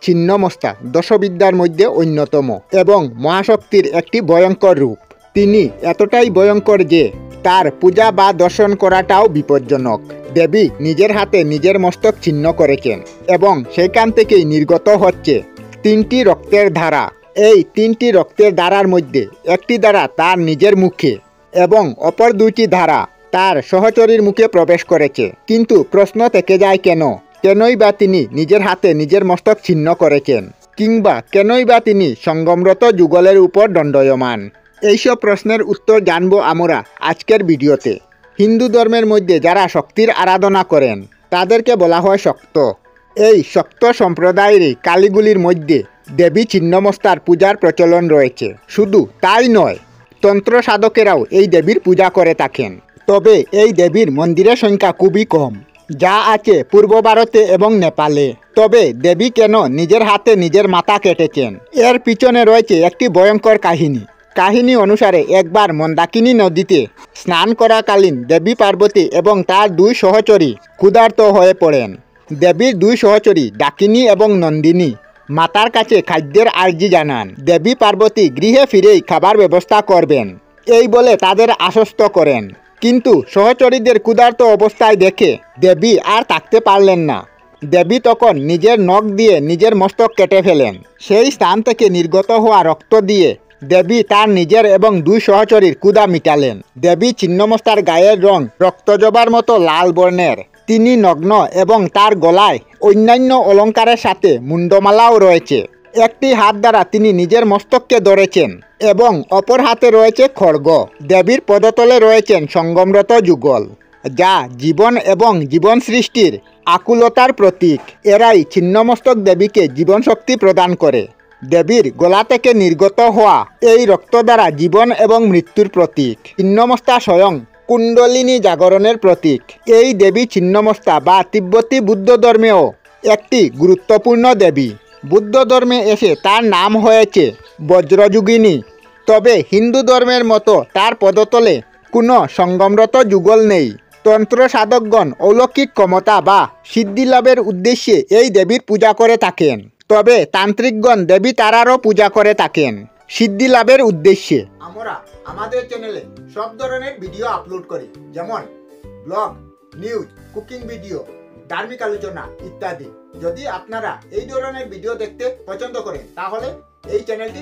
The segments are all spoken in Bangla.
ছিন্নমস্তা দশবিদ্যার মধ্যে অন্যতম এবং মহাশক্তির একটি ভয়ঙ্কর রূপ। তিনি এতটাই ভয়ঙ্কর যে তার পূজা বা দর্শন করাটাও বিপজ্জনক। দেবী নিজের হাতে নিজের মস্তক ছিন্ন করেছেন এবং সেখান থেকেই নির্গত হচ্ছে 3টি রক্তের ধারা। এই 3টি রক্তের ধারার মধ্যে একটি ধারা তার নিজের মুখে এবং অপর 2টি ধারা তার সহচরীর মুখে প্রবেশ করেছে। কিন্তু প্রশ্ন থেকে যায় কেনই বা তিনি নিজের হাতে নিজের মস্তক ছিন্ন করেছেন, কিংবা কেনই বা তিনি সঙ্গমরত যুগলের উপর দণ্ডায়মান। এইসব প্রশ্নের উত্তর জানব আমরা আজকের ভিডিওতে। হিন্দু ধর্মের মধ্যে যারা শক্তির আরাধনা করেন তাদেরকে বলা হয় শক্ত। এই শক্ত সম্প্রদায়েরই কালীগুলির মধ্যে দেবী ছিন্নমস্তার পূজার প্রচলন রয়েছে। শুধু তাই নয়, তন্ত্র সাধকেরাও এই দেবীর পূজা করে থাকেন। তবে এই দেবীর মন্দিরের সংখ্যা খুবই কম, যা আছে পূর্ব ভারতে এবং নেপালে। তবে দেবী কেন নিজের হাতে নিজের মাথা কেটেছেন, এর পিছনে রয়েছে একটি ভয়ঙ্কর কাহিনী অনুসারে একবার মন্দাকিনী নদীতে স্নান করাকালীন দেবী পার্বতী এবং তার 2 সহচরী ক্ষুধার্ত হয়ে পড়েন। দেবীর 2 সহচরী ডাকিনী এবং নন্দিনী মাতার কাছে খাদ্যের আর্জি জানান। দেবী পার্বতী গৃহে ফিরেই খাবার ব্যবস্থা করবেন এই বলে তাদের আশ্বস্ত করেন। কিন্তু সহচরীদের ক্ষুধার্ত অবস্থায় দেখে দেবী আর থাকতে পারলেন না। দেবী তখন নিজের নখ দিয়ে নিজের মস্তক কেটে ফেলেন। সেই স্থান থেকে নির্গত হওয়া রক্ত দিয়ে দেবী তার নিজের এবং 2 সহচরীর ক্ষুধা মিটালেন। দেবী ছিন্নমস্তার গায়ের রং রক্তজবার মতো লাল বর্ণের। তিনি নগ্ন এবং তার গলায় অন্যান্য অলঙ্কারের সাথে মুন্ডমালাও রয়েছে। একটি হাত দ্বারা তিনি নিজের মস্তককে ধরেছেন এবং অপর হাতে রয়েছে খড়গ। দেবীর পদতলে রয়েছেন সঙ্গমরত যুগল, যা জীবন এবং জীবন সৃষ্টির আকুলতার প্রতীক। এরাই ছিন্নমস্তক দেবীকে জীবন শক্তি প্রদান করে। দেবীর গলা থেকে নির্গত হওয়া এই রক্ত দ্বারা জীবন এবং মৃত্যুর প্রতীক। ছিন্নমস্তা স্বয়ং কুণ্ডলিনী জাগরণের প্রতীক। এই দেবী ছিন্নমস্তা বা তিব্বতী বুদ্ধ ধর্মেও একটি গুরুত্বপূর্ণ দেবী। বুদ্ধ ধর্মে এসে তার নাম হয়েছে বজ্রযুগিনী। তবে হিন্দু ধর্মের মতো তার পদতলে কোনো সঙ্গমরত যুগল নেই। তন্ত্র সাধকগণ অলৌকিক ক্ষমতা বা সিদ্ধি লাভের উদ্দেশ্যে এই দেবীর পূজা করে থাকেন। তবে তান্ত্রিকগণ দেবী তারারও পূজা করে থাকেন সিদ্ধি লাভের উদ্দেশ্যে। আমরা আমাদের চ্যানেলে সব ধরনের ভিডিও আপলোড করি, যেমন ব্লগ, নিউজ, কুকিং ভিডিও, ধার্মিক আলোচনা ইত্যাদি। যদি আপনারা এই ধরনের ভিডিও দেখতে পছন্দ করেন তাহলে এই চ্যানেলটি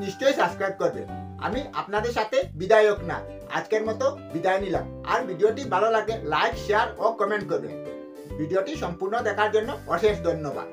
নিশ্চয়ই সাবস্ক্রাইব করবেন। আমি আপনাদের সাথে বিদায়ক না, আজকের মতো বিদায় নিলাম। আর ভিডিওটি ভালো লাগে লাইক, শেয়ার ও কমেন্ট করবেন। ভিডিওটি সম্পূর্ণ দেখার জন্য অশেষ ধন্যবাদ।